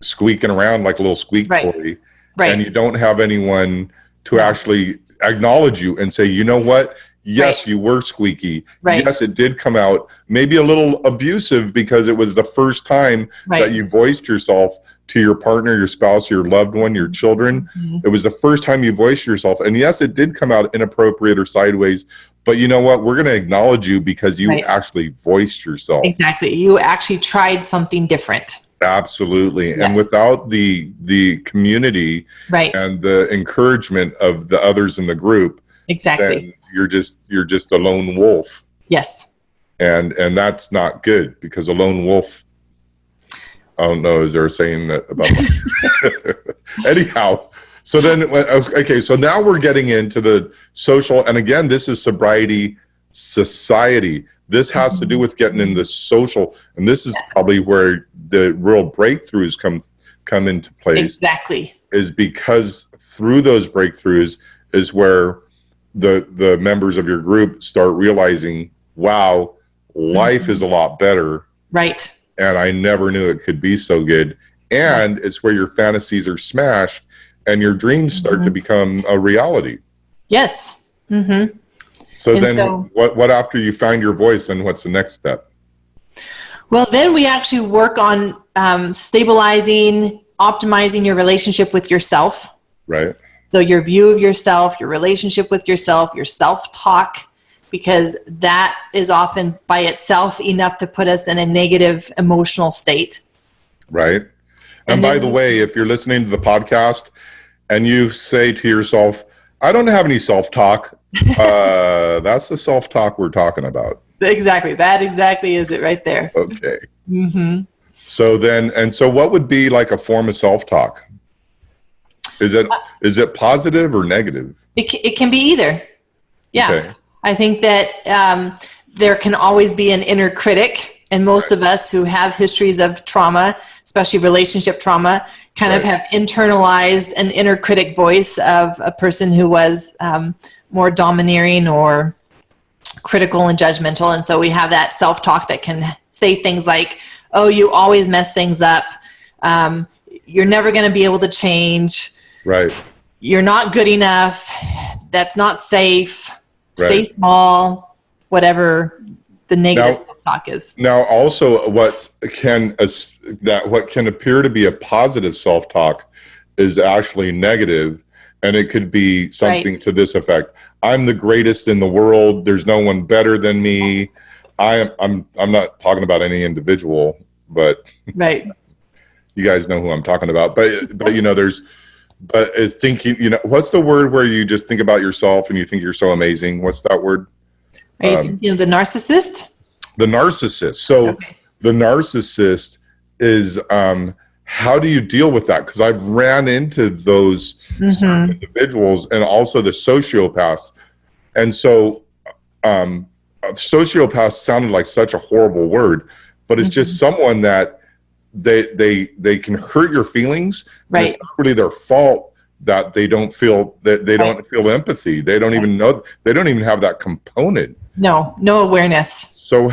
squeaking around like a little squeak toy. Right. And you don't have anyone to actually acknowledge you and say, you know what? Yes, you were squeaky. Right. Yes, it did come out maybe a little abusive because it was the first time that you voiced yourself to your partner, your spouse, your loved one, your children. It was the first time you voiced yourself. And yes, it did come out inappropriate or sideways. But you know what? We're going to acknowledge you because you actually voiced yourself. Exactly. You actually tried something different. Absolutely. Yes. And without the community and the encouragement of the others in the group, then you're just a lone wolf. Yes. And that's not good because a lone wolf, I don't know, is there a saying that about that? Anyhow, so then, okay, so now we're getting into the social, and again, this is sobriety society. This has to do with getting in the social, and this is probably where the real breakthroughs come into place. Exactly. Is because through those breakthroughs is where the members of your group start realizing, wow, life is a lot better. Right. And I never knew it could be so good. And it's where your fantasies are smashed and your dreams start to become a reality. Yes. So and then what after you find your voice, and what's the next step? Well, then we actually work on stabilizing, optimizing your relationship with yourself. Right. So your view of yourself, your relationship with yourself, your self-talk, because that is often by itself enough to put us in a negative emotional state. Right. And by the way, if you're listening to the podcast and you say to yourself, I don't have any self-talk, that's the self-talk we're talking about. Exactly. That exactly is it right there. Okay. So then, and so what would be like a form of self-talk? Is it positive or negative? It can be either. Yeah. Okay. I think that there can always be an inner critic. And most of us who have histories of trauma, especially relationship trauma, kind of have internalized an inner critic voice of a person who was more domineering or critical and judgmental. And so we have that self-talk that can say things like, oh, you always mess things up. You're never going to be able to change. Right. You're not good enough. That's not safe. Stay small, whatever the negative self-talk is. Now, also, what can appear to be a positive self-talk is actually negative, And it could be something Right. to this effect: I'm the greatest in the world. There's no one better than me. I'm not talking about any individual, but Right. you guys know who I'm talking about. But you know, thinking, you know, what's the word where you just think about yourself and you think you're so amazing? What's that word? Are you thinking of the narcissist? The narcissist. So Okay. the narcissist is, how do you deal with that? Because I've ran into those certain individuals, and also the sociopaths. And so sociopath sounded like such a horrible word, but it's just someone that they can hurt your feelings. And it's not really their fault that they don't feel don't feel empathy. They don't even know, they don't even have that component. No awareness. So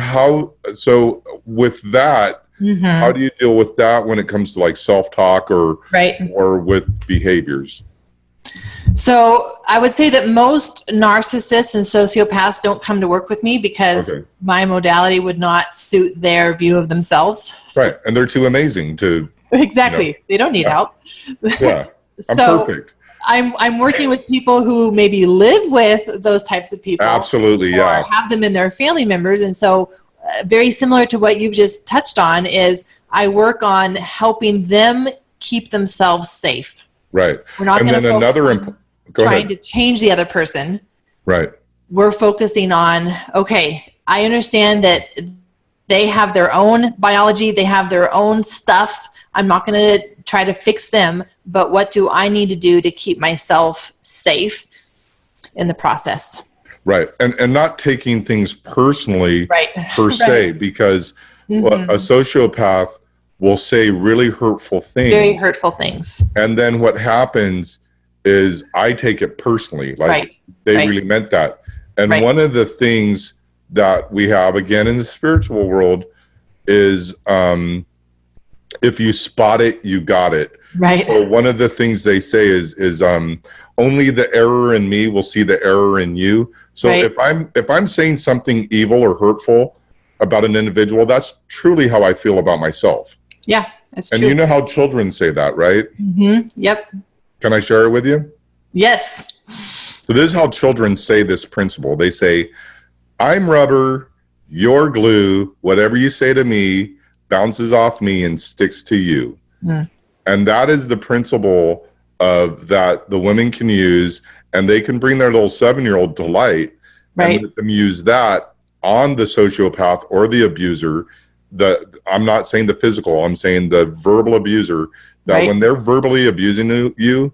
with that, how do you deal with that when it comes to like self-talk or with behaviors? So I would say that most narcissists and sociopaths don't come to work with me because my modality would not suit their view of themselves. Right. And they're too amazing to... Exactly. You know, they don't need help. Yeah. I'm perfect. I'm working with people who maybe live with those types of people. Absolutely, or have them in their family members. And so very similar to what you've just touched on is I work on helping them keep themselves safe. Right. We're not going to focus on trying to change the other person. Right. We're focusing on, okay, I understand that they have their own biology, they have their own stuff. I'm not going to try to fix them, but what do I need to do to keep myself safe in the process? Right. And not taking things personally per se, because a sociopath will say really hurtful things. Very hurtful things. And then what happens is I take it personally. Like they really meant that. And one of the things that we have, again, in the spiritual world is if you spot it, you got it. Right. So one of the things they say is only the error in me will see the error in you. So if I'm saying something evil or hurtful about an individual, that's truly how I feel about myself. Yeah, that's true. And you know how children say that, right? Yep. Can I share it with you? Yes. So this is how children say this principle. They say, I'm rubber, you're glue, whatever you say to me bounces off me and sticks to you. And that is the principle of that the women can use, and they can bring their little 7-year-old to light and let them use that on the sociopath or the abuser. I'm not saying the physical, I'm saying the verbal abuser, that when they're verbally abusing you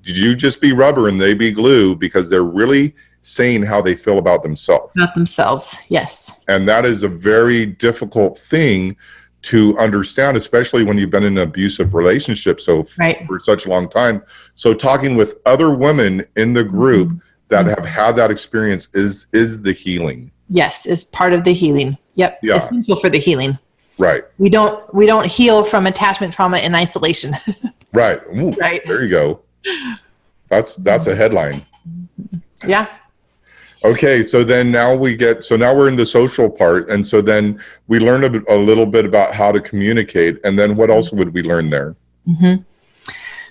just be rubber and they be glue, because they're really saying how they feel about themselves. About themselves, yes. And that is a very difficult thing to understand, especially when you've been in an abusive relationship for such a long time. So talking with other women in the group that have had that experience is the healing. Yes, is part of the healing. Yep. Yeah. Essential for the healing. Right. We don't heal from attachment trauma in isolation. Right. Ooh, there you go. That's a headline. Yeah. Okay, so then now we're in the social part, and so then we learn a little bit about how to communicate, and then what else would we learn there?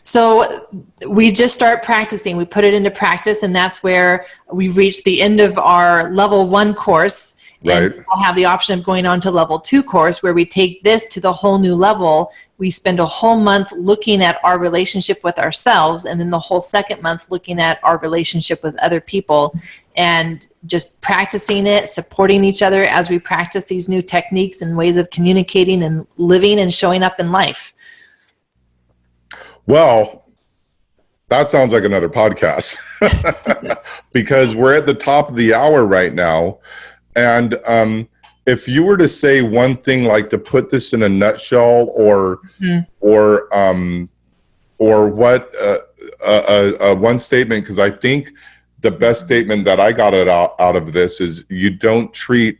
So we just start practicing. We put it into practice, and that's where we've reached the end of our level 1 course. And we'll have the option of going on to level 2 course, where we take this to the whole new level. We spend a whole month looking at our relationship with ourselves, and then the whole second month looking at our relationship with other people, and just practicing it, supporting each other as we practice these new techniques and ways of communicating and living and showing up in life. Well, that sounds like another podcast because we're at the top of the hour right now. And if you were to say one thing, like to put this in a nutshell, or what one statement, because I think the best statement that I got out of this is you don't treat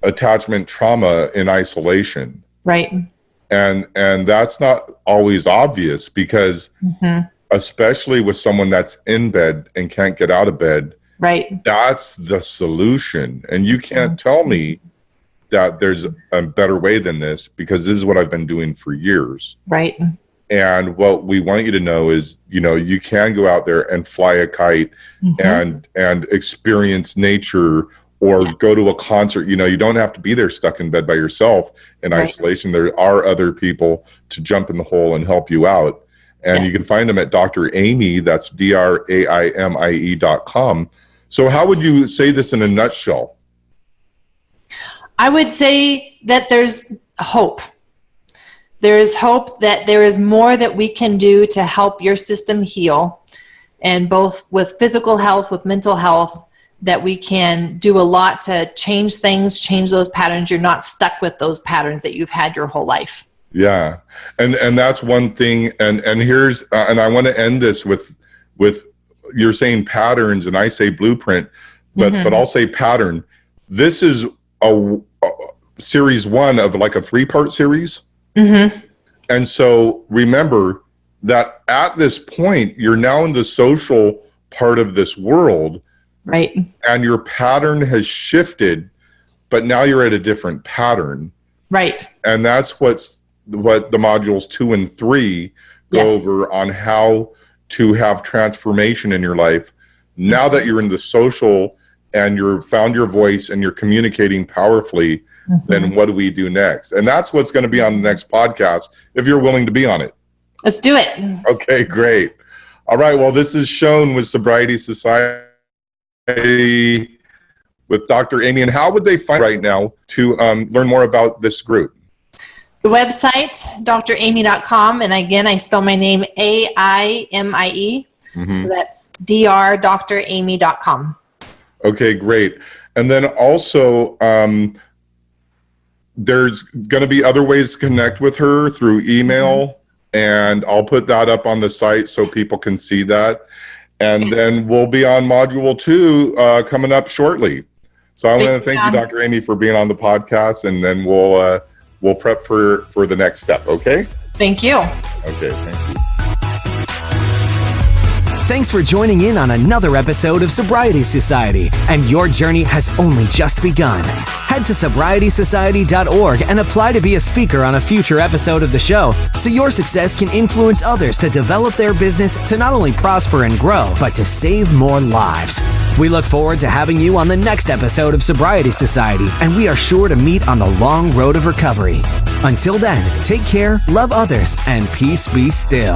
attachment trauma in isolation. Right. And that's not always obvious, because especially with someone that's in bed and can't get out of bed, that's the solution. And you can't tell me that there's a better way than this, because this is what I've been doing for years. Right. And what we want you to know is, you can go out there and fly a kite and experience nature, or go to a concert. You don't have to be there stuck in bed by yourself in isolation. There are other people to jump in the hole and help you out. And you can find them at DrAimie, that's DrAimie.com. So how would you say this in a nutshell? I would say that there's hope. There is hope that there is more that we can do to help your system heal, and both with physical health, with mental health, that we can do a lot to change things, change those patterns. You're not stuck with those patterns that you've had your whole life. Yeah. And that's one thing. And here's, and I want to end this with you're saying patterns and I say blueprint, but I'll say pattern. This is a series 1 of like a 3-part series. And so remember that at this point, you're now in the social part of this world. Right. And your pattern has shifted, but now you're at a different pattern. Right. And that's what the modules 2 and 3 go over, on how to have transformation in your life. Now that you're in the social and you've found your voice and you're communicating powerfully, then what do we do next? And that's what's going to be on the next podcast, if you're willing to be on it. Let's do it. Okay, great. All right. Well, this is Shown with Sobriety Society with Dr. Aimie. And how would they find right now to learn more about this group? The website, DrAimie.com. And again, I spell my name Aimie. So that's DrAimie.com. Okay, great. And then also, there's going to be other ways to connect with her through email, and I'll put that up on the site so people can see that. And then we'll be on module 2 coming up shortly. So I want to thank you, Dr. Aimie, for being on the podcast, and then we'll prep for the next step. Okay? Thank you. Okay, thank you. Thanks for joining in on another episode of Sobriety Society, and your journey has only just begun. Head to sobrietysociety.org and apply to be a speaker on a future episode of the show, so your success can influence others to develop their business to not only prosper and grow, but to save more lives. We look forward to having you on the next episode of Sobriety Society, and we are sure to meet on the long road of recovery. Until then, take care, love others, and peace be still.